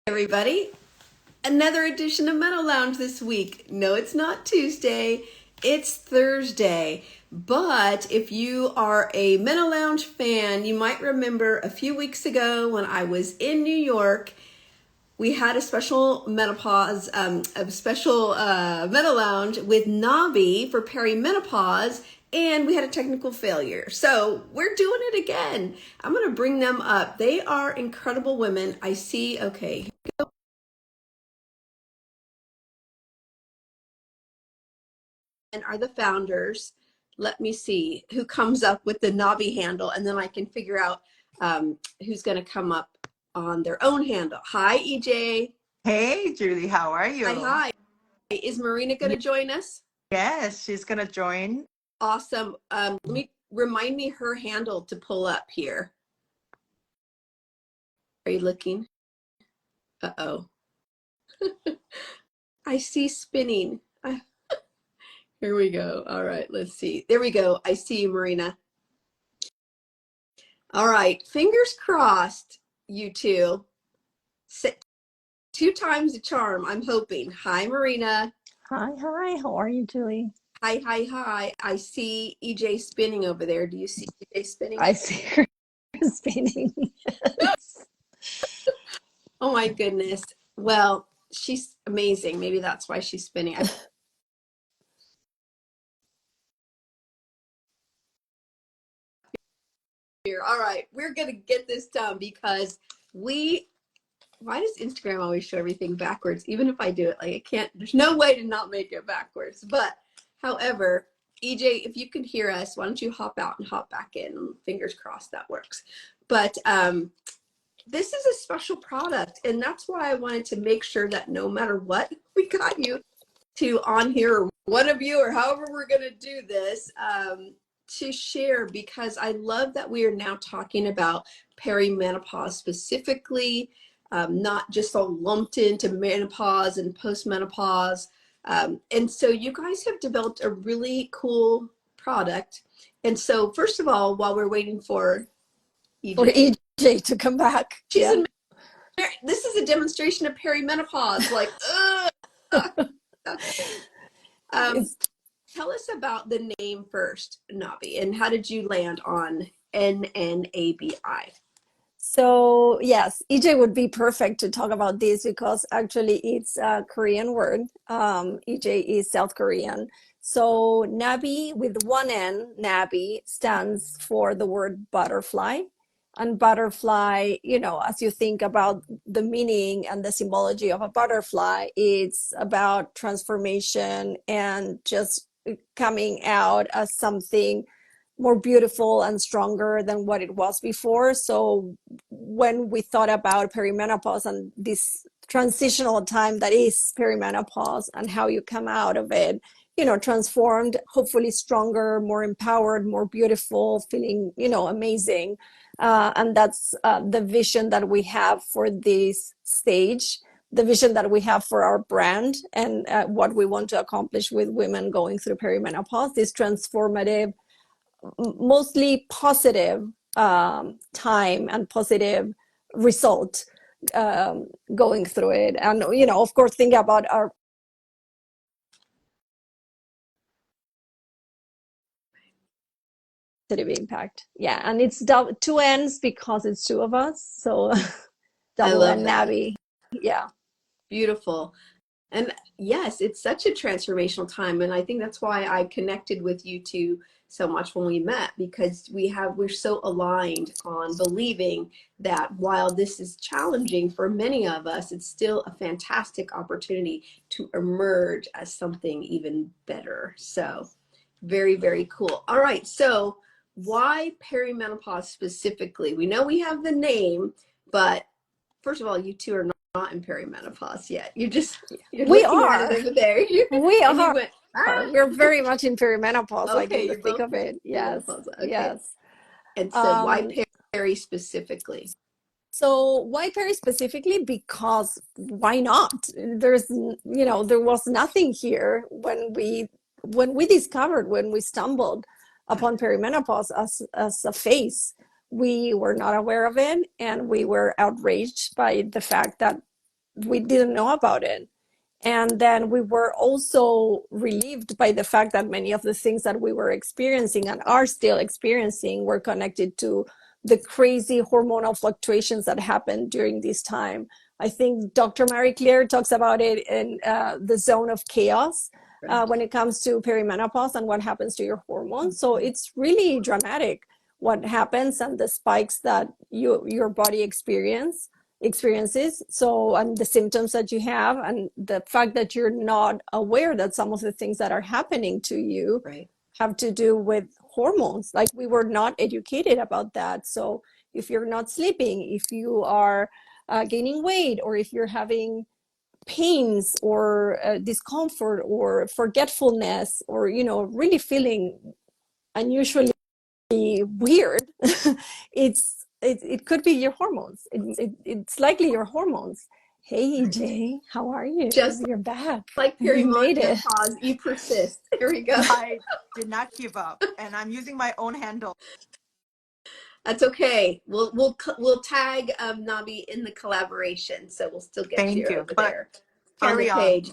everybody. Another edition of MenoLounge this week. No, it's not Tuesday, it's Thursday. But if you are a MenoLounge fan, you might remember a few weeks ago when I was in New York, we had a special menopause, a special MenoLounge with NNABI for perimenopause, and we had a technical failure. So we're doing it again. I'm going to bring them up. They are incredible women. I see, okay. And are the founders. Let me see who comes up with the NNABI handle, and then I can figure out who's going to come up on their own handle. Hi, EJ. Hey, Julie, how are you? Hi. Is Marina going to join us? Yes, she's going to join. Awesome. Let me remind me her handle to pull up here. Are you looking? Uh-oh. I see spinning. Here we go. All right, let's see. There we go. I see you, Marina. All right, fingers crossed, you two. Two times the charm, I'm hoping. Hi, Marina. Hi. How are you, Julie? Hi. I see EJ spinning over there. Do you see EJ spinning? I see her spinning. Oh my goodness. Well, she's amazing. Maybe that's why she's spinning. All right, we're gonna get this done because why does Instagram always show everything backwards? Even if I do it, like I can't, there's no way to not make it backwards. But however, EJ, if you can hear us, why don't you hop out and hop back in? Fingers crossed that works. But this is a special product, and that's why I wanted to make sure that no matter what, we got you to on here, or one of you, or however we're gonna do this, to share, because I love that we are now talking about perimenopause specifically, not just all lumped into menopause and postmenopause. And so you guys have developed a really cool product. And so first of all, while we're waiting for EJ to come back. This is a demonstration of perimenopause. Like, tell us about the name first, NNABI, and how did you land on NNABI? So yes, EJ would be perfect to talk about this because actually it's a Korean word. EJ is South Korean. So NNABI with one N, NNABI, stands for the word butterfly. And butterfly, as you think about the meaning and the symbology of a butterfly, it's about transformation and just coming out as something more beautiful and stronger than what it was before. So when we thought about perimenopause and this transitional time that is perimenopause and how you come out of it, transformed, hopefully stronger, more empowered, more beautiful, feeling, amazing. And that's the vision that we have for this stage, the vision that we have for our brand, and what we want to accomplish with women going through perimenopause, this transformative, mostly positive time and positive result going through it. And, of course, think about our positive impact. Yeah, and it's two ends because it's two of us. So double NNABI. Yeah. Beautiful. And yes, it's such a transformational time. And I think that's why I connected with you two so much when we met, because we're so aligned on believing that while this is challenging for many of us, it's still a fantastic opportunity to emerge as something even better. So very, very cool. All right. So why perimenopause specifically? We know we have the name, but first of all, you two are not in perimenopause yet. You're we are over there. We are. Went, we're very much in perimenopause. Okay, like in the thick of it. Yes. Okay. Yes. And so why Peri specifically? So why Peri specifically? Because why not? There was nothing here when we discovered, when we stumbled upon perimenopause as a phase. We were not aware of it, and we were outraged by the fact that we didn't know about it. And then we were also relieved by the fact that many of the things that we were experiencing and are still experiencing were connected to the crazy hormonal fluctuations that happened during this time. I think Dr. Marie Claire talks about it in the zone of chaos when it comes to perimenopause and what happens to your hormones. So it's really dramatic what happens and the spikes that your body experiences. So, and the symptoms that you have, and the fact that you're not aware that some of the things that are happening to you have to do with hormones. Like, we were not educated about that. So if you're not sleeping, if you are gaining weight, or if you're having pains or discomfort or forgetfulness, or really feeling unusually weird, it could be your hormones. It's likely your hormones. Hey, EJ, how are you? Just You're back. like You made it. perimenopause, you persist. Here we go. I did not give up, and I'm using my own handle. That's okay. We'll tag Nabi in the collaboration, so we'll still get Thank you you. over But there on the carry on. page.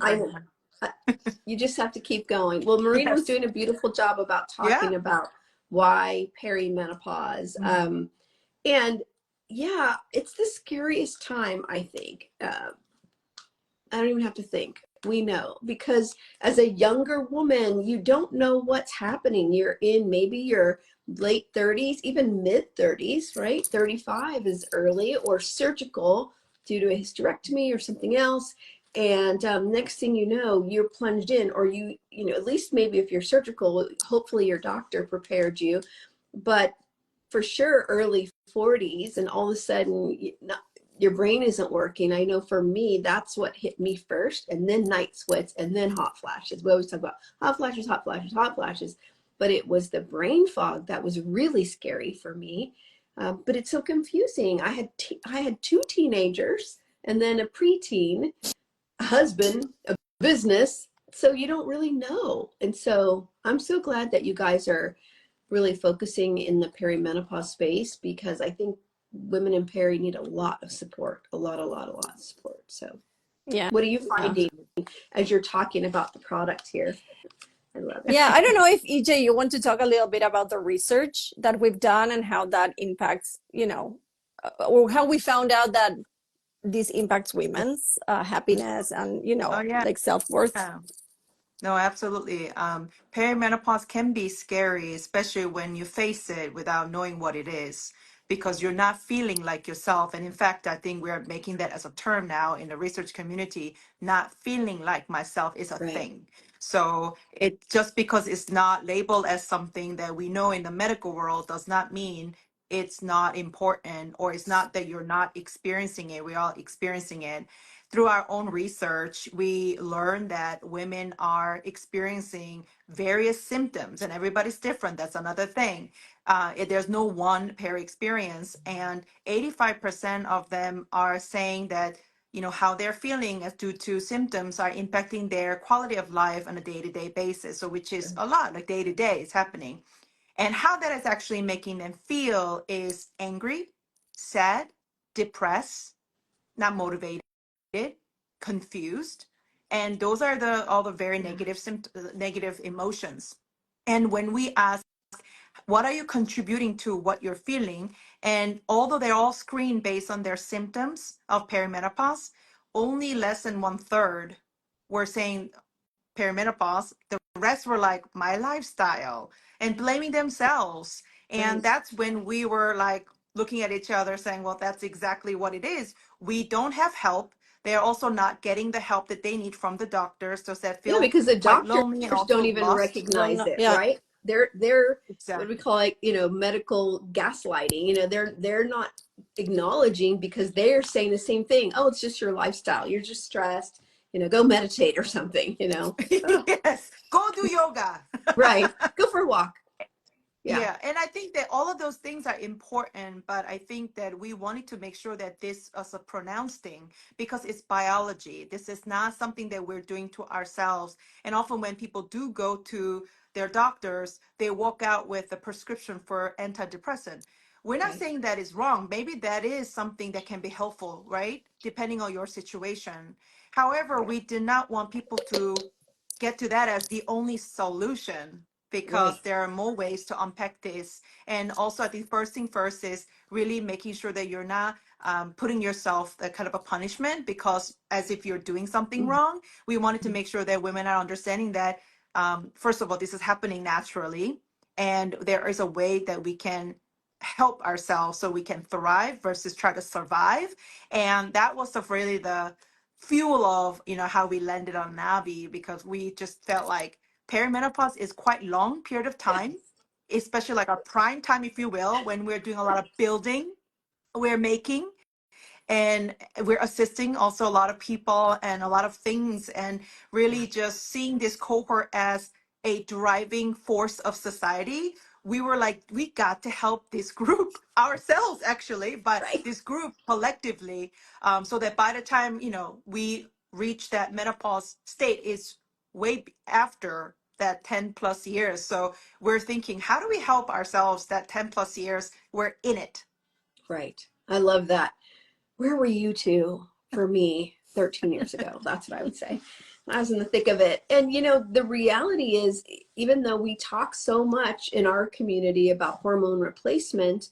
You just have to keep going. Well, Marina was Yes. doing a beautiful job about talking about why perimenopause. And yeah, it's the scariest time, I think. I don't even have to think. We know, because as a younger woman, you don't know what's happening. You're in maybe your late 30s, even mid 30s, right? 35 is early or surgical due to a hysterectomy or something else. And next thing you know, you're plunged in, or at least maybe if you're surgical, hopefully your doctor prepared you. But for sure, early 40s, and all of a sudden, your brain isn't working. I know for me, that's what hit me first, and then night sweats, and then hot flashes. We always talk about hot flashes, hot flashes, hot flashes, but it was the brain fog that was really scary for me. But it's so confusing. I had two teenagers, and then a preteen, a husband, a business, so you don't really know. And so I'm so glad that you guys are really focusing in the perimenopause space, because I think women in peri need a lot of support, a lot of support. So Yeah. what are you finding as you're talking about the product here? I love it. Yeah, I don't know if EJ, you want to talk a little bit about the research that we've done and how that impacts, or how we found out that this impacts women's happiness and, Oh, yeah. like self-worth. No, absolutely. Perimenopause can be scary, especially when you face it without knowing what it is, because you're not feeling like yourself. And in fact, I think we are making that as a term now in the research community. Not feeling like myself is a thing. So it just because it's not labeled as something that we know in the medical world does not mean it's not important, or it's not that you're not experiencing it. We're all experiencing it. Through our own research, we learned that women are experiencing various symptoms, and everybody's different. That's another thing. There's no one pair experience, and 85% of them are saying that how they're feeling as due to symptoms are impacting their quality of life on a day-to-day basis. So, which is a lot, like day to day, it's happening. And how that is actually making them feel is angry, sad, depressed, not motivated, confused, and those are all the very negative negative emotions. And when we ask, what are you contributing to what you're feeling, and although they're all screened based on their symptoms of perimenopause, only less than one third were saying perimenopause. The rest were like, my lifestyle, and blaming themselves. And that's when we were like looking at each other saying, well, that's exactly what it is. We don't have help. They're also not getting the help that they need from the doctors. So that feel Because the quite doctors lonely and don't also even lost. recognize it, Yeah. right? They're what we Exactly. call medical gaslighting. They're not acknowledging, because they're saying the same thing. Oh, it's just your lifestyle. You're just stressed. Go meditate or something. Oh, Yes. Go do yoga. right. Go for a walk. Yeah. Yeah, and I think that all of those things are important, but I think that we wanted to make sure that this is a pronounced thing because it's biology. This is not something that we're doing to ourselves. And often when people do go to their doctors, they walk out with a prescription for antidepressant. We're not Right. saying that is wrong. Maybe that is something that can be helpful, right? Depending on your situation. However, we did not want people to get to that as the only solution, Right. because there are more ways to unpack this. And also, I think first thing first is really making sure that you're not putting yourself a kind of a punishment, because as if you're doing something wrong. We wanted to make sure that women are understanding that, first of all, this is happening naturally, and there is a way that we can help ourselves so we can thrive versus try to survive. And that was really the fuel of, how we landed on NABI, because we just felt like perimenopause is quite long period of time, especially like our prime time, if you will, when we're doing a lot of building, we're making, and we're assisting also a lot of people and a lot of things, and really just seeing this cohort as a driving force of society. We were like, we got to help this group ourselves, actually, but Right. this group collectively, so that by the time we reach that menopause state is after that 10 plus years. So we're thinking, how do we help ourselves that 10 plus years we're in it? Right. I love that. Where were you two for me 13 years ago? That's what I would say. I was in the thick of it. And the reality is, even though we talk so much in our community about hormone replacement,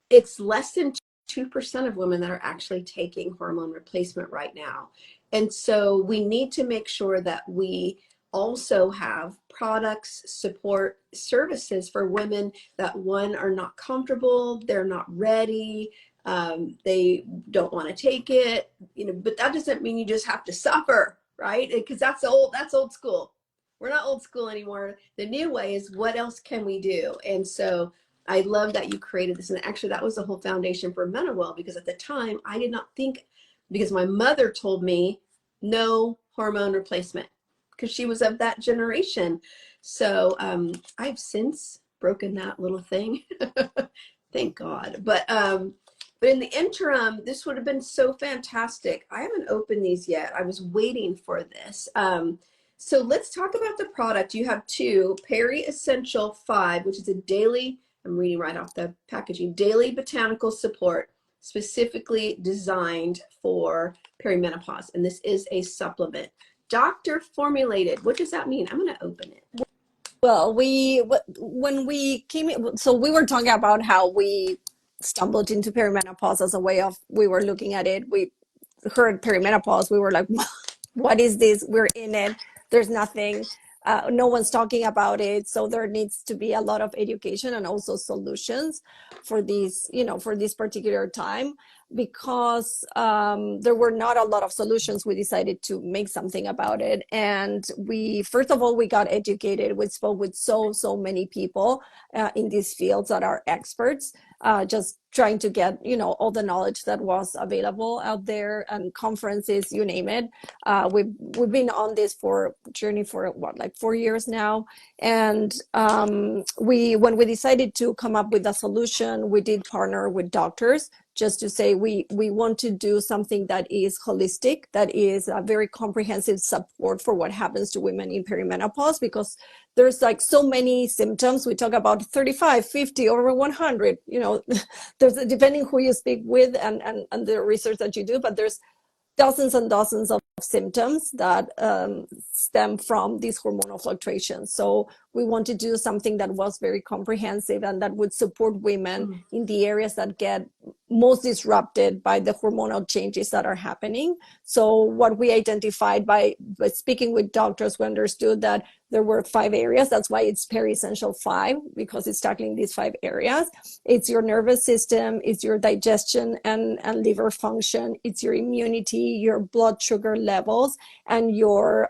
it's less than 2% of women that are actually taking hormone replacement right now. And so we need to make sure that we also have products, support, services for women that, one, are not comfortable, they're not ready, they don't want to take it, but that doesn't mean you just have to suffer, right? Because that's old school. We're not old school anymore. The new way is, what else can we do? And so I love that you created this. And actually, that was the whole foundation for MenoWell, because at the time I did not think, because my mother told me no hormone replacement, because she was of that generation. So I've since broken that little thing. Thank God. But in the interim, this would have been so fantastic. I haven't opened these yet. I was waiting for this. So let's talk about the product. You have two, Peri Essential 5, which is a daily, I'm reading right off the packaging, daily botanical support specifically designed for perimenopause. And this is a supplement. Doctor formulated. What does that mean? I'm going to open it. Well, when we came in, so we were talking about how we stumbled into perimenopause as a way of, we were looking at it. We heard perimenopause. We were like, what is this? We're in it. There's nothing. No one's talking about it. So there needs to be a lot of education and also solutions for these, for this particular time, because there were not a lot of solutions. We decided to make something about it. And first of all, we got educated. We spoke with so many people in these fields that are experts, just trying to get, all the knowledge that was available out there, and conferences, you name it. We've been on this journey for what, like 4 years now. And when we decided to come up with a solution, we did partner with doctors, just to say we want to do something that is holistic, that is a very comprehensive support for what happens to women in perimenopause, because there's like so many symptoms. We talk about 35, 50, over 100, there's, depending who you speak with and the research that you do, but there's dozens and dozens of symptoms that stem from these hormonal fluctuations. So we want to do something that was very comprehensive and that would support women in the areas that get most disrupted by the hormonal changes that are happening. So what we identified by speaking with doctors, we understood that there were 5 areas. That's why it's Peri Essential 5, because it's tackling these 5 areas. It's your nervous system, it's your digestion and liver function, it's your immunity, your blood sugar levels, and your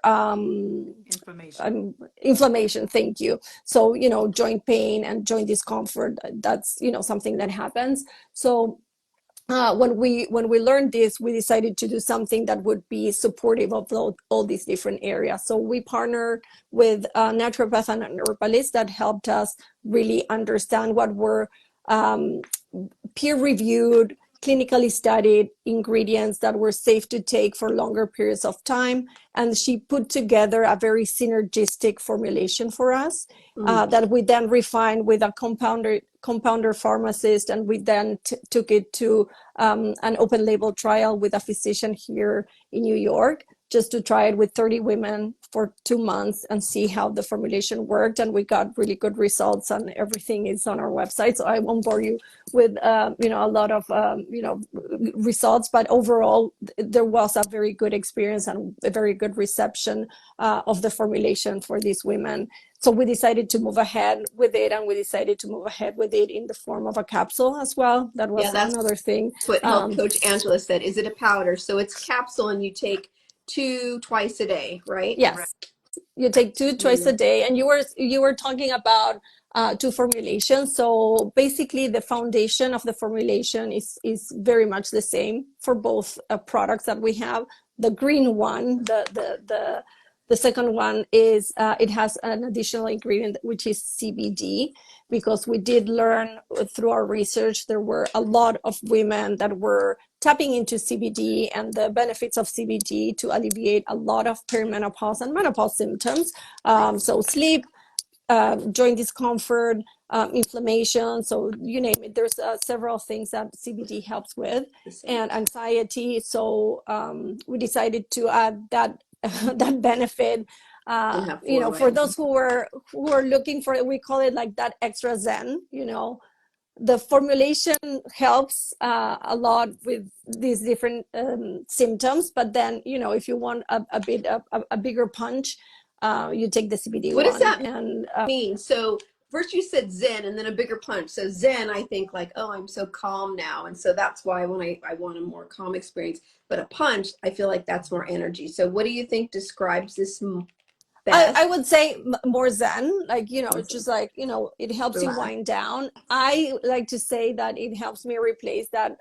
inflammation. Thank you. So, joint pain and joint discomfort, that's, something that happens. So when we learned this, we decided to do something that would be supportive of all these different areas. So we partnered with a naturopath and an herbalist that helped us really understand what were peer-reviewed, clinically studied ingredients that were safe to take for longer periods of time. And she put together a very synergistic formulation for us that we then refined with a compounder pharmacist, and we then took it to an open label trial with a physician here in New York, just to try it with 30 women for 2 months and see how the formulation worked. And we got really good results, and everything is on our website. So I won't bore you with, a lot of, results, but overall, there was a very good experience and a very good reception of the formulation for these women. So we decided to move ahead with it, and we decided to move ahead with it in the form of a capsule as well. That was another thing. That's what health coach Angela said. Is it a powder? So it's capsule, and you take 2 twice a day, right? Yes, you take 2 twice a day, and you were talking about 2 formulations. So basically, the foundation of the formulation is very much the same for both products that we have. The green one, the second one is it has an additional ingredient, which is CBD, because we did learn through our research there were a lot of women that were tapping into CBD and the benefits of CBD to alleviate a lot of perimenopause and menopause symptoms. So sleep, joint discomfort, inflammation, so you name it. There's several things that CBD helps with, and anxiety. So we decided to add that that benefit. For those who are looking for it, we call it like that extra zen. The formulation helps a lot with these different symptoms, but then if you want a bigger punch, you take the CBD What one. does that mean? So first you said zen, and then a bigger punch. So zen, I think like, oh, I'm so calm now, and so that's why when I want a more calm experience. But a punch, I feel like that's more energy. So what do you think describes this best? I would say more zen, like, just like, it helps you wind down. I like to say that it helps me replace that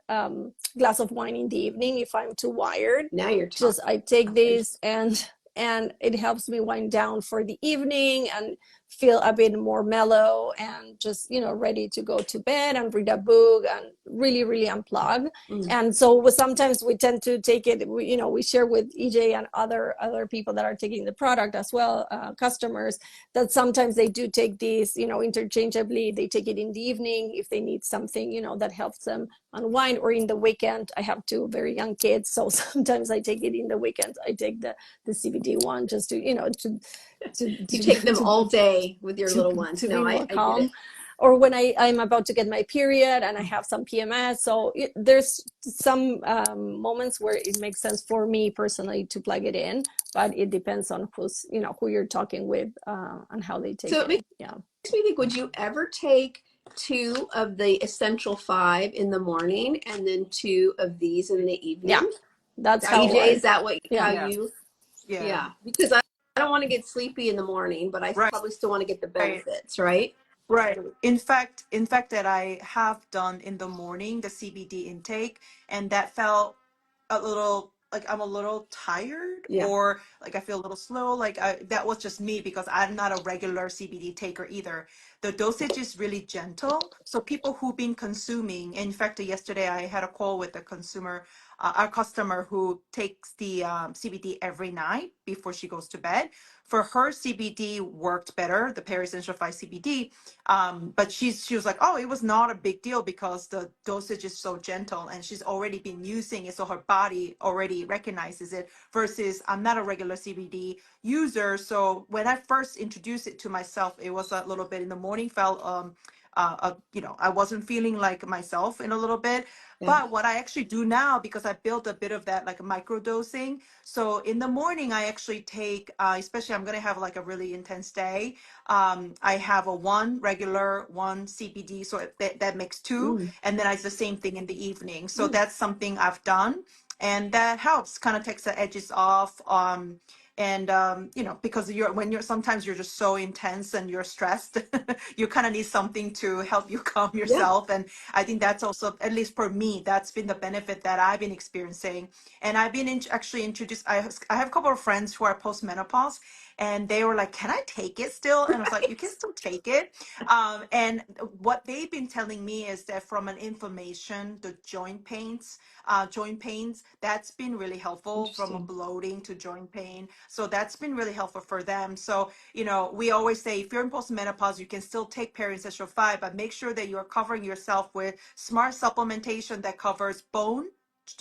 glass of wine in the evening if I'm too wired. Now you're talking. Just I take this, and it helps me wind down for the evening and feel a bit more mellow and just ready to go to bed and read a book and really unplug. And so sometimes we tend to take it, we share with EJ and other people that are taking the product as well, customers, that sometimes they do take these interchangeably. They take it in the evening if they need something that helps them unwind, or in the weekend. I have 2 very young kids, so sometimes I take it in the weekend. I take the CBD one just to you take them all day with your little ones. To be more calm. Or when I'm about to get my period and I have some PMS. So there's some moments where it makes sense for me personally to plug it in, but it depends on who you're talking with and how they take it. Makes me think, would you ever take 2 of the essential 5 in the morning and then 2 of these in the evening? Yeah, that's how. EJ, is that how you? Yeah, because I don't want to get sleepy in the morning, but I probably still want to get the benefits, right? Right. In fact, that I have done in the morning the CBD intake, and that felt a little like I'm a little tired, or like I feel a little slow. Like that was just me, because I'm not a regular CBD taker either. The dosage is really gentle. So people who've been consuming, in fact, yesterday I had a call with a consumer, our customer who takes the CBD every night before she goes to bed. For her, CBD worked better, the Peri Essential 5 CBD. But she was like, oh, it was not a big deal because the dosage is so gentle, and she's already been using it, so her body already recognizes it, versus I'm not a regular CBD user. So when I first introduced it to myself, it was a little bit in the morning, felt I wasn't feeling like myself in a little bit. But what I actually do now, because I built a bit of that like micro dosing, so in the morning I actually take, especially I'm going to have like a really intense day, I have a 1 regular, 1 CBD, so that makes 2, and then it's the same thing in the evening. So that's something I've done, and that helps, kind of takes the edges off. Because sometimes you're just so intense and you're stressed, you kind of need something to help you calm yourself. And I think that's also, at least for me, that's been the benefit that I've been experiencing. And I've been actually introduced, I have a couple of friends who are post-menopause, and they were like, can I take it still? And I was like, you can still take it. And what they've been telling me is that from an inflammation, the joint pains, that's been really helpful, from a Interesting. bloating to joint pain. So that's been really helpful for them. So, we always say if you're in postmenopause, you can still take Peri Ancestral 5, but make sure that you're covering yourself with smart supplementation that covers bone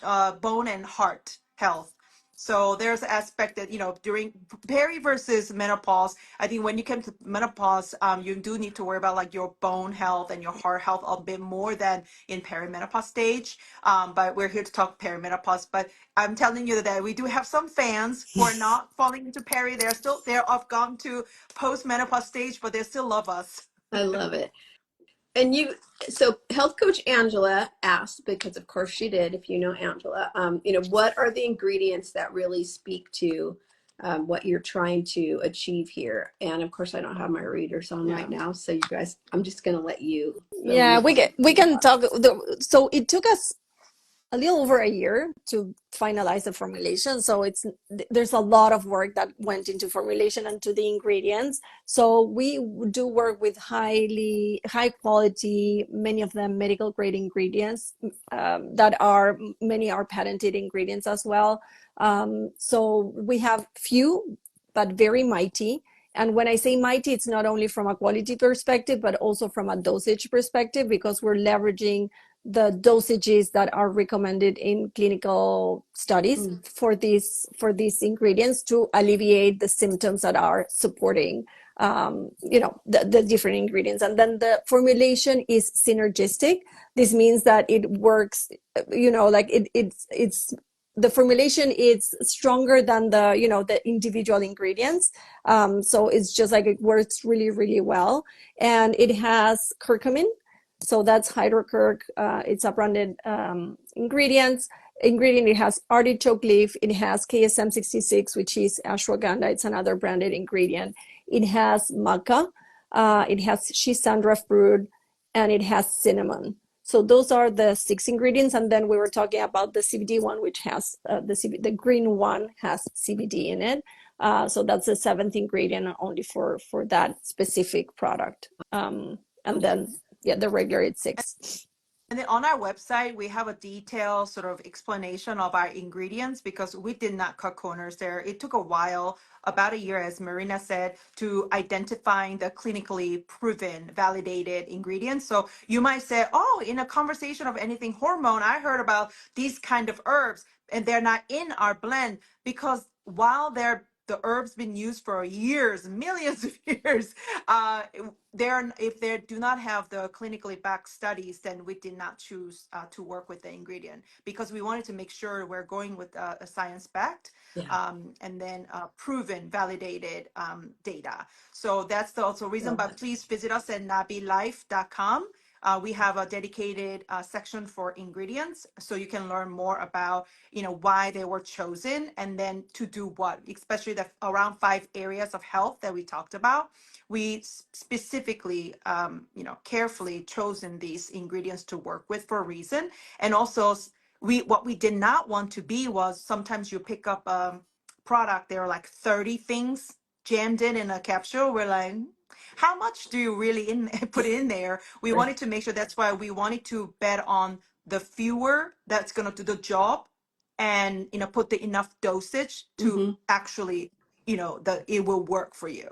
and heart health. So there's an aspect that, during peri versus menopause, I think when you come to menopause, you do need to worry about like your bone health and your heart health a bit more than in perimenopause stage. But we're here to talk perimenopause. But I'm telling you that we do have some fans who are not falling into peri. They're off gone to post-menopause stage, but they still love us. I love it. And so health coach Angela asked, because of course she did, if you know Angela, what are the ingredients that really speak to what you're trying to achieve here? And of course, I don't have my readers on right now. So you guys, I'm just going to let you fill in. Yeah, we can talk. So it took us a little over a year to finalize the formulation. So there's a lot of work that went into formulation and to the ingredients. So we do work with high quality, many of them medical grade ingredients many are patented ingredients as well. So we have few, but very mighty. And when I say mighty, it's not only from a quality perspective, but also from a dosage perspective, because we're leveraging the dosages that are recommended in clinical studies for these ingredients to alleviate the symptoms that are supporting the different ingredients. And then the formulation is synergistic. This means that it works, like it's the formulation is stronger than the individual ingredients. So it's just like it works really, really well. And it has curcumin. So that's hydrocurc. It's a branded ingredient. It has artichoke leaf. It has KSM66, which is ashwagandha. It's another branded ingredient. It has maca. It has schisandra fruit, and it has cinnamon. So those are the 6 ingredients. And then we were talking about the CBD one, which has the green one has CBD in it. So that's the 7th ingredient only for that specific product. And then the regular it's 6. And then on our website, we have a detailed sort of explanation of our ingredients, because we did not cut corners there. It took a while, about a year, as Marina said, to identifying the clinically proven, validated ingredients. So you might say, oh, in a conversation of anything hormone, I heard about these kind of herbs, and they're not in our blend, because while the herbs been used for years, millions of years, if they do not have the clinically backed studies, then we did not choose to work with the ingredient, because we wanted to make sure we're going with a science backed and then proven, validated data. So that's the also reason. But please visit us at nabbilife.com. We have a dedicated section for ingredients, so you can learn more about why they were chosen, and then to do what, especially the around 5 areas of health that we talked about. We specifically carefully chosen these ingredients to work with for a reason. And also what we did not want to be was, sometimes you pick up a product, there are like 30 things jammed in a capsule. We're like, how much do you really put in there? We wanted to make sure, that's why we wanted to bet on the fewer that's going to do the job, and put the enough dosage to actually it will work for you.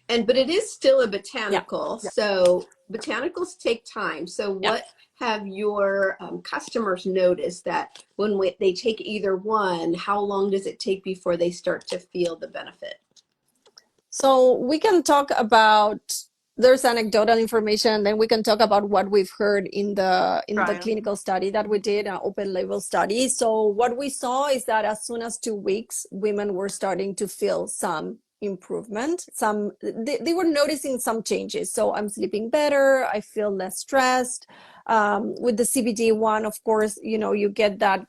But it is still a botanical. So botanicals take time. So what have your customers noticed, that when they take either one, how long does it take before they start to feel the benefit? So we can talk about, there's anecdotal information, then we can talk about what we've heard in the clinical study that we did, an open label study. So what we saw is that as soon as 2 weeks, women were starting to feel some improvement. They were noticing some changes. So I'm sleeping better, I feel less stressed. With the CBD one, of course, you get that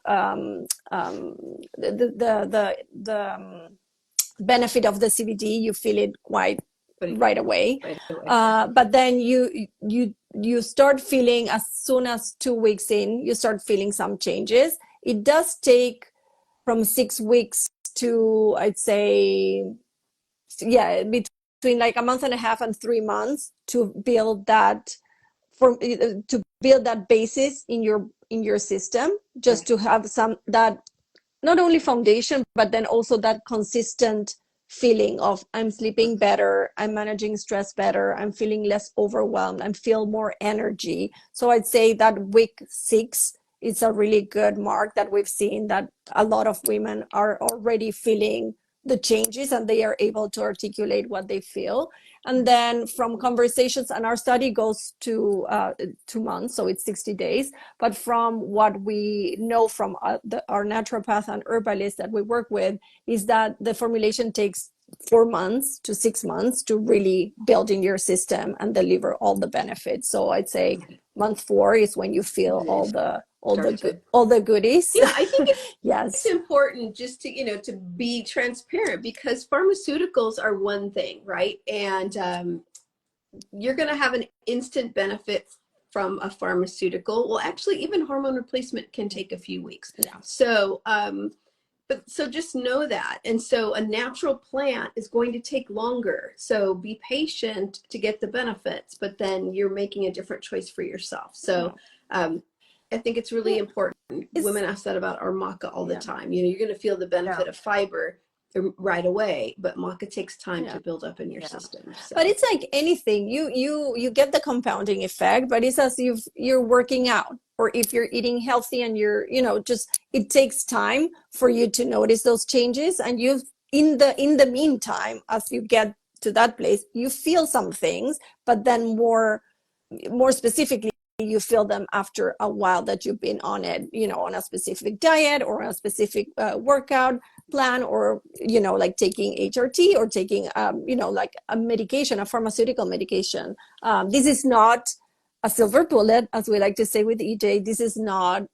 benefit of the CBD. You feel it quite right away. But then you start feeling, as soon as 2 weeks in, you start feeling some changes. It does take from 6 weeks to, I'd say, yeah, between like a month and a half and 3 months to build that to build that basis in your system, just to have some that not only foundation, but then also that consistent feeling of I'm sleeping better, I'm managing stress better, I'm feeling less overwhelmed, I feel more energy. So I'd say that week 6 is a really good mark that we've seen that a lot of women are already feeling the changes and they are able to articulate what they feel. And then from conversations, and our study goes to 2 months, so it's 60 days. But from what we know from our naturopath and herbalist that we work with, is that the formulation takes 4 months to 6 months to really build in your system and deliver all the benefits. So I'd say month 4 is when you feel all the goodies. Yeah, I think it's Yes. important just to, to be transparent, because pharmaceuticals are one thing, right? And you're going to have an instant benefit from a pharmaceutical. Well, actually, even hormone replacement can take a few weeks. Yeah. So, so just know that. And so a natural plant is going to take longer. So be patient to get the benefits, but then you're making a different choice for yourself. So I think it's really important. Women ask that about our maca all the time. You're going to feel the benefit of fiber right away, but maca takes time to build up in your system. So. But it's like anything, you get the compounding effect, but it's as if you're working out, or if you're eating healthy and you're just, it takes time for you to notice those changes. And you, in the meantime, as you get to that place, you feel some things, but then more specifically, you feel them after a while that you've been on it, on a specific diet or a specific workout plan, or like taking HRT or taking like a medication, a pharmaceutical medication. This is not a silver bullet, as we like to say with EJ. This is not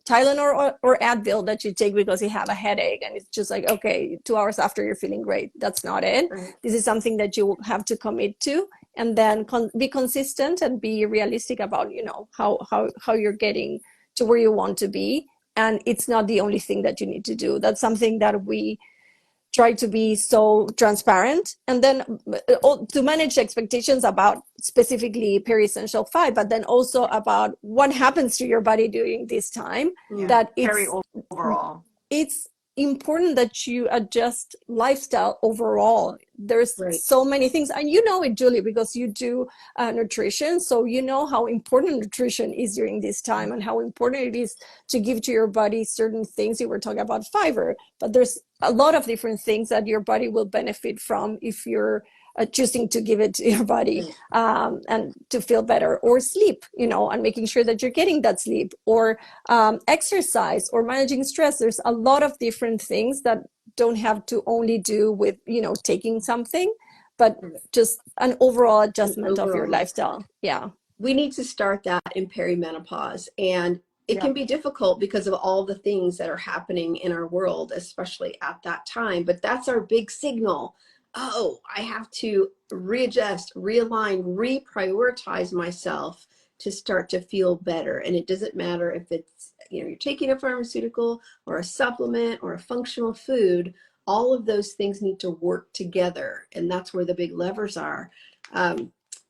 Tylenol or Advil that you take because you have a headache and it's just like, okay, 2 hours after you're feeling great. That's not it. Right. This is something that you have to commit to, and then be consistent and be realistic about how you're getting to where you want to be. And it's not the only thing that you need to do. That's something that we try to be so transparent, and then to manage expectations about specifically Peri Essential 5, but then also about what happens to your body during this time. That Peri overall, it's important that you adjust lifestyle overall. There's so many things, and it, Julie, because you do nutrition, so how important nutrition is during this time, and how important it is to give to your body certain things. You were talking about fiber, but there's a lot of different things that your body will benefit from if you're choosing to give it to your body, and to feel better, or sleep, and making sure that you're getting that sleep, or exercise, or managing stress. There's a lot of different things that don't have to only do with, taking something, but just an overall adjustment of your lifestyle. Yeah. We need to start that in perimenopause. And it can be difficult because of all the things that are happening in our world, especially at that time. But that's our big signal. Oh, I have to readjust, realign, reprioritize myself to start to feel better. And it doesn't matter if it's, you're taking a pharmaceutical or a supplement or a functional food. All of those things need to work together. And that's where the big levers are.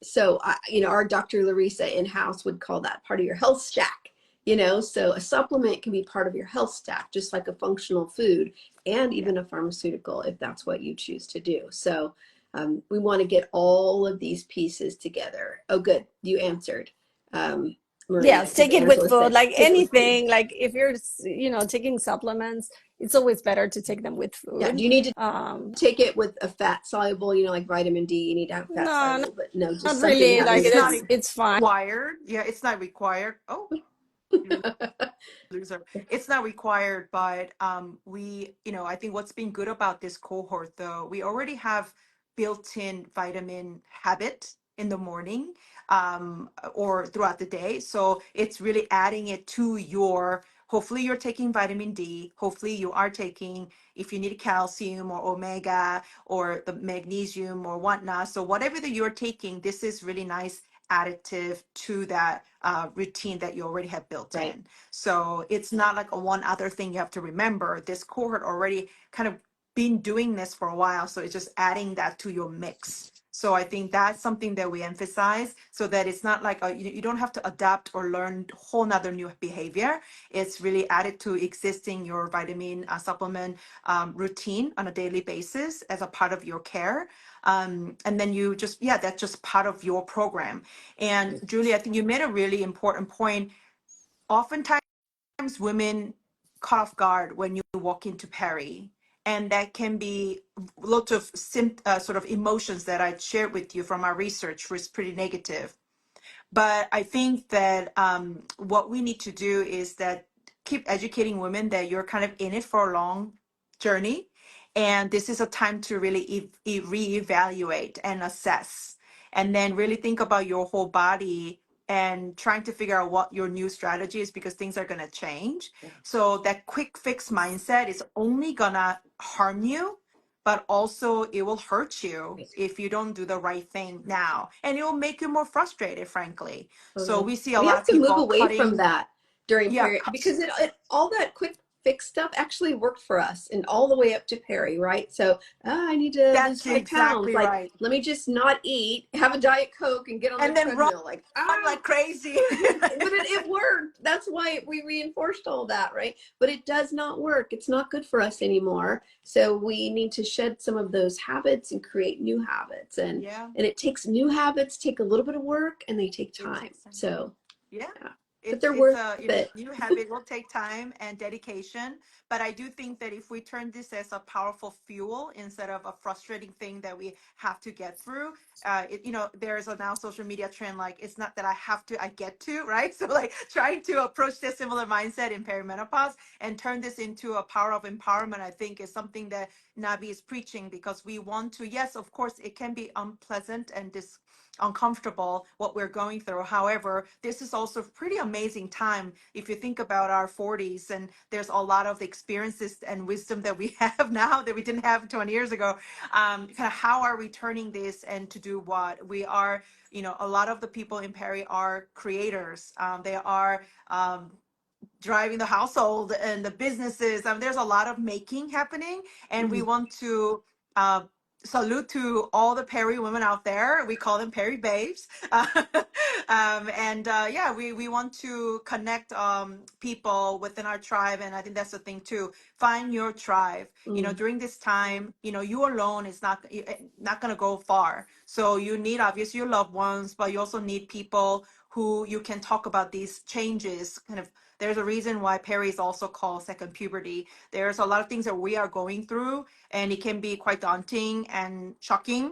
So, our Dr. Larissa in-house would call that part of your health stack. So a supplement can be part of your health stack, just like a functional food, and even a pharmaceutical, if that's what you choose to do. So we want to get all of these pieces together. Oh, good. You answered. Marina, yes, take it with food, like anything. Food. Like if you're, taking supplements, it's always better to take them with food. Yeah. Do you need to take it with a fat soluble, like vitamin D? You need to have fat soluble, but no, just not really. Like it's fine. Required. Yeah, it's not required. Oh. Loser. It's not required, but we, I think what's been good about this cohort, though, we already have built-in vitamin habit in the morning, or throughout the day. So it's really adding it to hopefully you're taking vitamin D. Hopefully you are taking, if you need calcium or omega or the magnesium or whatnot. So whatever that you're taking, this is really nice additive to that routine that you already have built in. So it's not like a one other thing you have to remember. This cohort already kind of been doing this for a while. So it's just adding that to your mix. So I think that's something that we emphasize, so that it's not like you don't have to adapt or learn whole nother new behavior. It's really added to existing your vitamin supplement routine on a daily basis as a part of your care. And then you just, yeah, that's just part of your program. And Julie, I think you made a really important point. Oftentimes women caught off guard when you walk into Peri, and that can be lots of sort of emotions that I shared with you from our research was pretty negative. But I think that what we need to do is that keep educating women that you're kind of in it for a long journey. And this is a time to really reevaluate and assess, and then really think about your whole body and trying to figure out what your new strategy is, because things are going to change. Yeah. So that quick fix mindset is only going to harm you, but also it will hurt you if you don't do the right thing now, and it will make you more frustrated, frankly. So Totally. we see a We lot have of to move people away from cutting. that during Yeah, Peri because it all that quick fix stuff actually worked for us and all the way up to Peri, right? So I need to lose that's 5 pounds. exactly Like, right. let me just not eat, have a Diet Coke, and get on the And then run treadmill. Like, like crazy. but it worked. That's why we reinforced all that, right? But it does not work. It's not good for us anymore. So we need to shed some of those habits and create new habits. And Yeah, it takes new habits, take a little bit of work, and they take it time. takes time. So Yeah. yeah, but It's they're it's worth a it. new habit will take time and dedication, but I do think that if we turn this as a powerful fuel instead of a frustrating thing that we have to get through, there's a now social media trend, like it's not that I have to, I get to, right? So like trying to approach this similar mindset in perimenopause and turn this into a power of empowerment, I think is something that Nabi is preaching, because we want to, yes, of course, it can be unpleasant and uncomfortable what we're going through. However, this is also a pretty amazing time if you think about our 40s, and there's a lot of experiences and wisdom that we have now that we didn't have 20 years ago. Kind of how are we turning this and to do what we are? A lot of the people in Peri are creators. They are driving the household and the businesses. There's a lot of making happening, and we Mhm. want to uh, salute to all the Peri women out there. We call them Peri babes. Yeah, we want to connect people within our tribe, and I think that's the thing too. Find your tribe. Mm. During this time, you alone is not going to go far. So you need obviously your loved ones, but you also need people who you can talk about these changes. Kind of, there's a reason why Peri is also called second puberty. There's a lot of things that we are going through, and it can be quite daunting and shocking.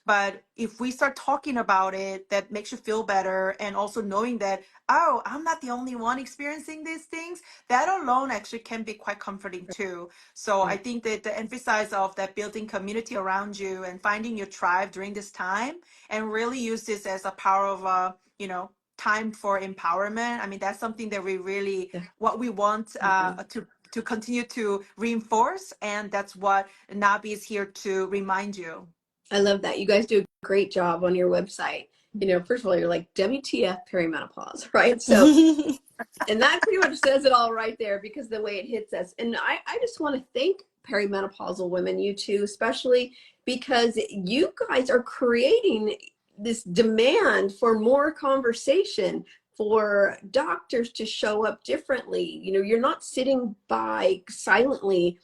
But if we start talking about it, that makes you feel better, and also knowing that, oh, I'm not the only one experiencing these things, that alone actually can be quite comforting too. So I Right. think that the emphasis of that building community around you and finding your tribe during this time, and really use this as a power of time for empowerment. I mean, that's something that we really, Yeah. what we want Mhm. to continue to reinforce, and that's what Nabi is here to remind you. I love that. You guys do a great job on your website. First of all, you're like WTF perimenopause, right? So, and that pretty much says it all right there, because the way it hits us. And I just want to thank perimenopausal women, you two, especially because you guys are creating this demand for more conversation, for doctors to show up differently. You're not sitting by silently,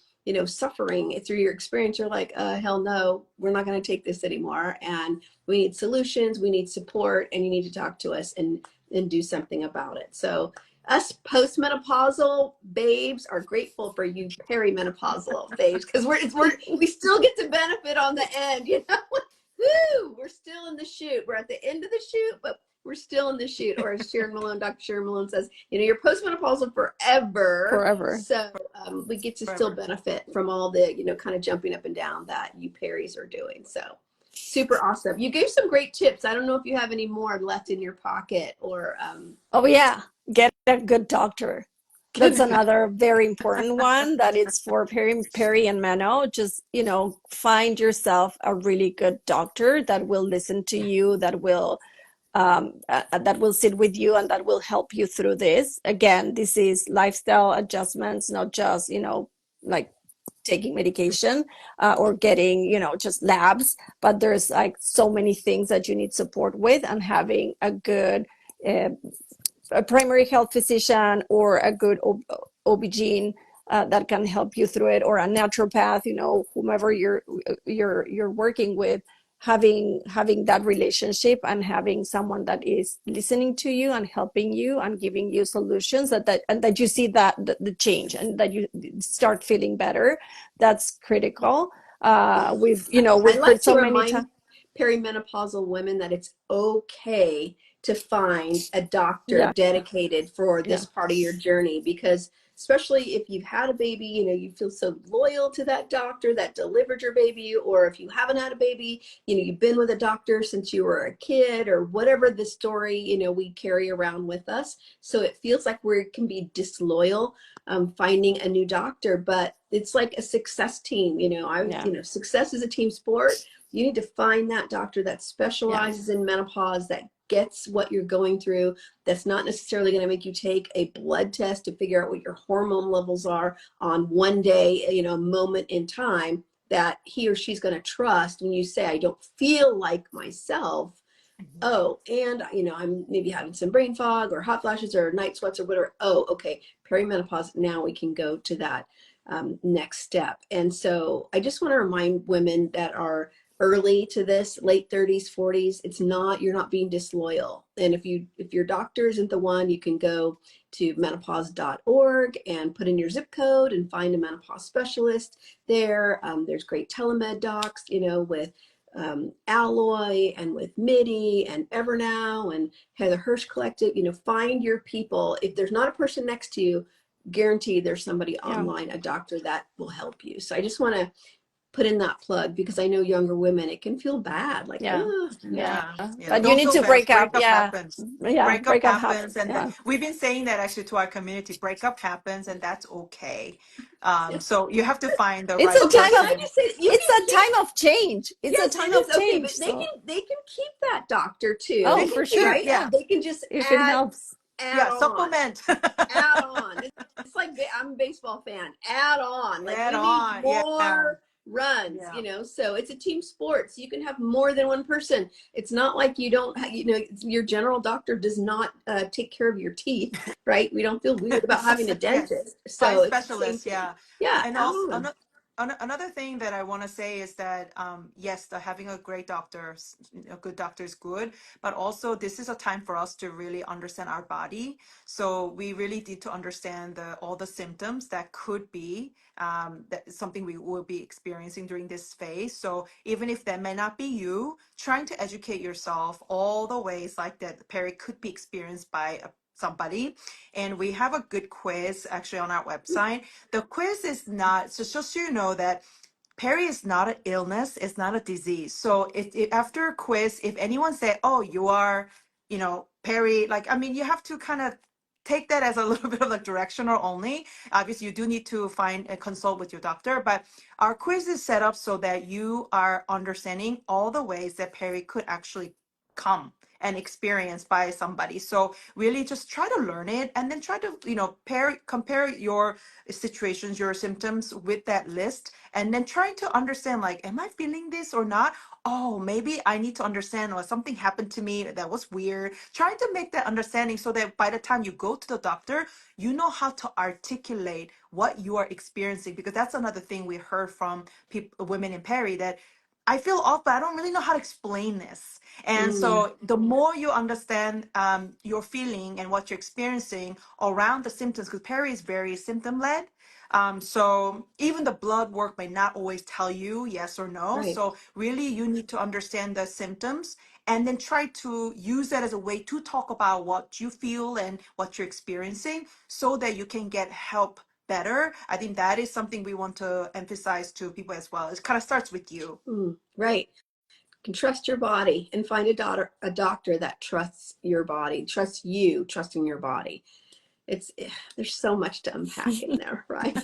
suffering through your experience. You're like, hell no, we're not going to take this anymore. And we need solutions, we need support, and you need to talk to us and do something about it. So us postmenopausal babes are grateful for you perimenopausal babes, because we still get to benefit on the end, Woo! We're still in the shoot. We're at the end of the shoot, but we're still in the shoot. Or as Dr. Sharon Malone says, you're postmenopausal forever. Forever. So we get to still Forever. benefit from all the, kind of jumping up and down that you Peris are doing. So super awesome. You gave some great tips. I don't know if you have any more left in your pocket or Oh yeah, get a good doctor. That's another very important one, that it's for Peri and Meno. Just, find yourself a really good doctor that will listen to you, that will sit with you, and that will help you through this. Again, this is lifestyle adjustments, not just, like taking medication or getting, just labs, but there's like so many things that you need support with, and having a good a primary health physician or a good OB-GYN that can help you through it, or a naturopath, whomever you're working with, having that relationship and having someone that is listening to you and helping you and giving you solutions and that you see that the change and that you start feeling better. That's critical. We've I like heard to so many times. remind perimenopausal women that it's okay to find a doctor Yeah, dedicated for yeah, this part of your journey, because especially if you've had a baby, you feel so loyal to that doctor that delivered your baby, or if you haven't had a baby, you've been with a doctor since you were a kid, or whatever the story, we carry around with us. So it feels like we can be disloyal finding a new doctor, but it's like a success team. yeah, Success is a team sport. You need to find that doctor that yeah, specializes in menopause, that gets what you're going through, that's not necessarily going to make you take a blood test to figure out what your hormone levels are on one day, a moment in time, that he or she's going to trust when you say, I don't feel like myself. Oh, and I'm maybe having some brain fog or hot flashes or night sweats or whatever. Oh, okay, perimenopause. Now we can go to that next step. And so I just want to remind women that are early to this, late 30s, 40s, you're not being disloyal. And if your doctor isn't the one, you can go to menopause.org and put in your zip code and find a menopause specialist there. There's great telemed docs, with Alloy and with MIDI and Evernow and Heather Hirsch Collective. Find your people. If there's not a person next to you, guarantee there's somebody yeah, online, a doctor that will help you. So I just want to put in that plug, because I know younger women, it can feel bad, like, yeah, oh, yeah. Yeah, But you don't need feel to bad. break up. Breakup Yeah, happens. yeah, Breakup breakup happen. happens, and Yeah, we've been saying that actually to our community. Breakup happens, and that's okay. So you have to find the it's right a okay, can time I of person. just say, you it's can a keep, time of change. It's a yes, it time is of okay, change. but So, they can keep that doctor They oh, too, can for keep, sure. right? yeah, Yeah, They can just if it helps. add yeah, on. supplement. Add on. It's like, I'm a baseball fan. Add on. Like, Add we need on, yeah, more runs, yeah. So it's a team sport. So you can have more than one person. It's not like you don't, your general doctor does not take care of your teeth, right? We don't feel weird about having a Yes, dentist. find So it's the same specialists. thing. Yeah, Yeah, and add also on. another thing that I want to say is that yes, having a great doctor, a good doctor is good, but also this is a time for us to really understand our body. So we really need to understand all the symptoms that could be that something we will be experiencing during this phase. So even if that may not be you, trying to educate yourself all the ways like that Peri could be experienced by somebody. And we have a good quiz actually on our website. The quiz is not, so just so you know that Peri is not an illness, it's not a disease. So if after a quiz, if anyone say, oh, you are, Peri, like, I mean, you have to kind of take that as a little bit of a directional only. Obviously, you do need to find a consult with your doctor, but our quiz is set up so that you are understanding all the ways that Peri could actually come and experienced by somebody. So really just try to learn it and then try to, compare your situations, your symptoms with that list, and then trying to understand, like, am I feeling this or not? Oh, maybe I need to understand, or something happened to me that was weird. Trying to make that understanding so that by the time you go to the doctor, you know how to articulate what you are experiencing, because that's another thing we heard from people, women in Peri, that I feel off, but I don't really know how to explain this. And Mm, so the more you understand your feeling and what you're experiencing around the symptoms, because Peri is very symptom led. So even the blood work may not always tell you yes or no. right. So really you need to understand the symptoms and then try to use that as a way to talk about what you feel and what you're experiencing so that you can get help better. I think that is something we want to emphasize to people as well. It kind of starts with you. Right. Can trust your body and find a doctor that trusts your body, trusts you, trusting your body. There's so much to unpack in there, right?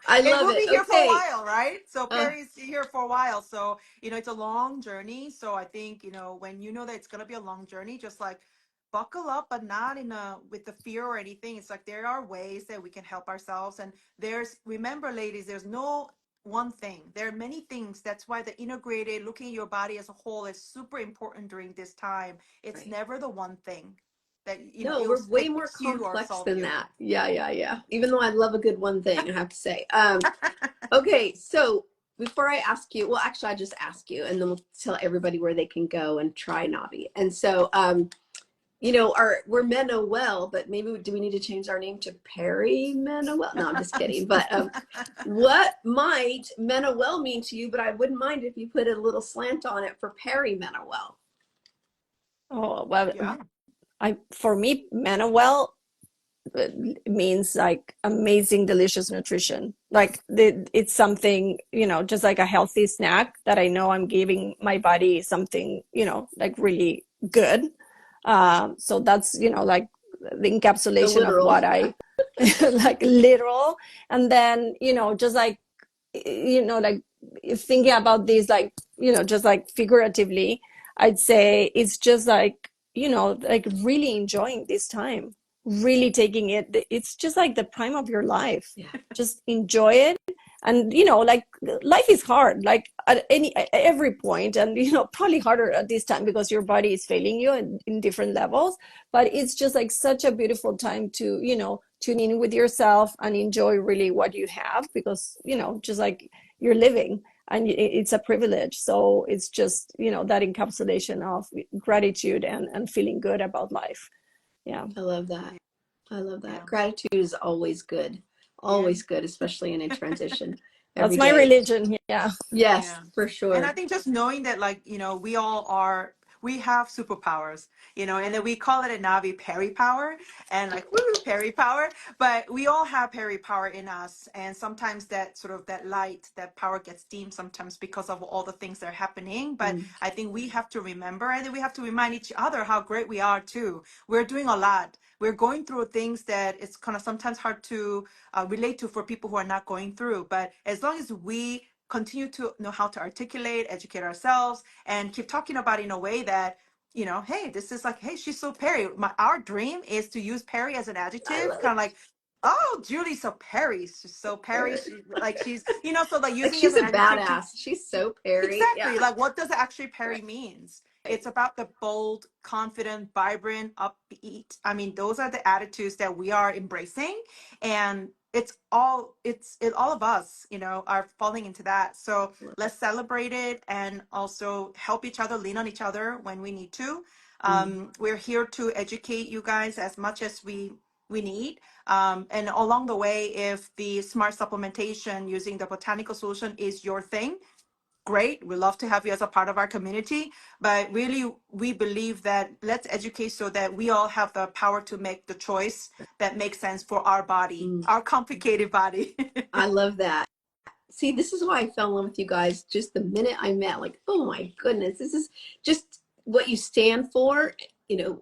I And love we'll it. be here for a Okay. while, right? So Uh, Perry's here for a while. So, it's a long journey. So I think, when you know that it's going to be a long journey, just like buckle up, but not in a with the fear or anything. It's like there are ways that we can help ourselves. And remember, ladies, there's no one thing. There are many things. That's why the integrated looking at your body as a whole is super important during this time. It's Right. never the one thing that No, it'll we're way more fix you or complex solve than you. that. Yeah. Even though I love a good one thing, I have to say. Okay, so before I ask you, well, actually, I just ask you, and then we'll tell everybody where they can go and try NNABI. And so, you know, we're MenoWell, but maybe do we need to change our name to Perimenopause? No, I'm just kidding. But what might MenoWell mean to you? But I wouldn't mind if you put a little slant on it for Perimenopause. Oh, well, Yeah. for me, MenoWell means like amazing, delicious nutrition. Like it's something, you know, just like a healthy snack that I know I'm giving my body something, you know, like really good. So that's, you know, like the So encapsulation of literal. what I like literal. And then, you know, just like, you know, like thinking about these, like, you know, just like figuratively, I'd say it's just like, you know, like really enjoying this time, really taking it. It's just like the prime of your life. Yeah. Just enjoy it. And, you know, like life is hard, like at every point, and, you know, probably harder at this time because your body is failing you in different levels. But it's just like such a beautiful time to, you know, tune in with yourself and enjoy really what you have, because, you know, just like you're living and it's a privilege. So it's just, you know, that encapsulation of gratitude and feeling good about life. Yeah. I love that. I love that. Yeah. Gratitude is always good. Yeah. Always good, especially in a transition That's every my day. religion. Yeah. Yes, Yeah. for And I sure. think just knowing that, like, we have superpowers, and then we call it a Navi Peri power and like, woo, Peri power. But we all have Peri power in us. And sometimes that sort of that light, that power gets dimmed sometimes because of all the things that are happening. But Mm. I think we have to remember, and then we have to remind each other how great we are too. We're doing a lot. We're going through things that it's kind of sometimes hard to relate to for people who are not going through. But as long as we continue to know how to articulate, educate ourselves, and keep talking about it in a way that, hey, this is like, hey, she's so Peri. Our dream is to use Peri as an I adjective, love kind of like, oh, Julie's so Peri. She's so Peri. Perry. So like Like using it as she's an a adjective to badass. She's so Perry. Yeah. exactly like what does actually Right. Peri means. It's about the bold, confident, vibrant, upbeat. I mean, those are the attitudes that we are embracing, and all of us, are falling into that. So Love let's celebrate it and also help each other, lean on each other when we need to. it. Mm. We're here to educate you guys as much as we need. And along the way, if the smart supplementation using the botanical solution is your thing, great. We love to have you as a part of our community. But really, we believe that let's educate so that we all have the power to make the choice that makes sense for our body, Mm. our complicated body. I love that. See, this is why I fell in love with you guys just the minute I met. Like, oh my goodness, this is just what you stand for. You know,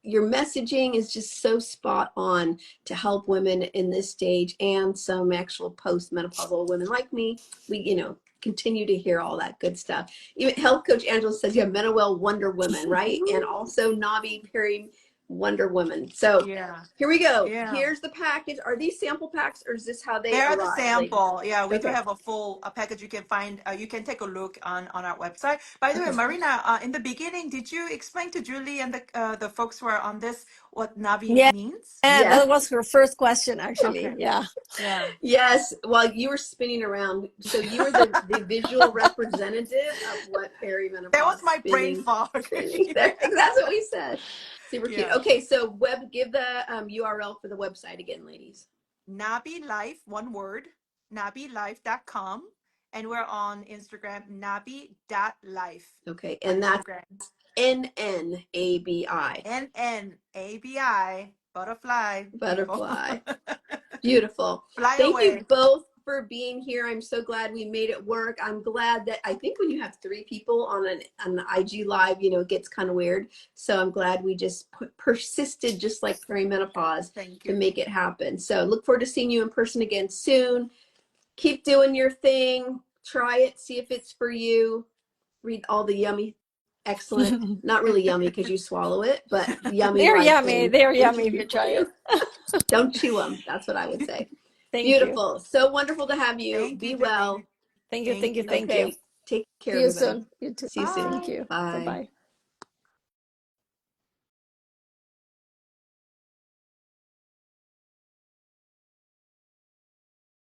your messaging is just so spot on to help women in this stage and some actual postmenopausal women like me. We, continue to hear all that good stuff. Even health coach Angela says, yeah, MenoWell Wonder Woman, right? And also Navi Peri Wonder Woman. So Yeah. here we go. Yeah. Here's the package. Are these sample packs or is this how they They're the arrive, ladies? sample. Yeah, we do Okay. have a full package you can find. You can take a look on our website. By the way, Okay. Marina, in the beginning, did you explain to Julie and the folks who are on this what Navi Yeah. means? And Yes. that was her first question, Okay. actually. Yeah. Yeah. Yes, while you were spinning around, so you were the visual representative of what That was perimenopause my brain spinning fog. training. That's what we said. Super cute. Yeah. Okay, so give the URL for the website again, ladies. NNABI Life, one word, nabbilife.com. And we're on Instagram, nabi.life Okay, on and that's Instagram. NNABI, NNABI, butterfly, people. butterfly. Beautiful. Fly Thank you away. both for being here. I'm so glad we made it work. I'm glad that I think when you have three people on an IG live, it gets kind of weird. So I'm glad we just persisted just like perimenopause Thank to you. make it happen. So look forward to seeing you in person again soon. Keep doing your thing. Try it. See if it's for you. Read all the yummy excellent. Not really yummy because you swallow it, but yummy They're like yummy. They're in yummy if you food for try you. it. Don't chew them. That's what I would say. Thank you. Beautiful. So wonderful to have you. Thank Be you, well. Julie. Thank you. Thank Thank you. you. Thank you. Okay. Take care, See you everybody. soon. You too. See you soon. Thank Bye. you. Bye. Bye-bye.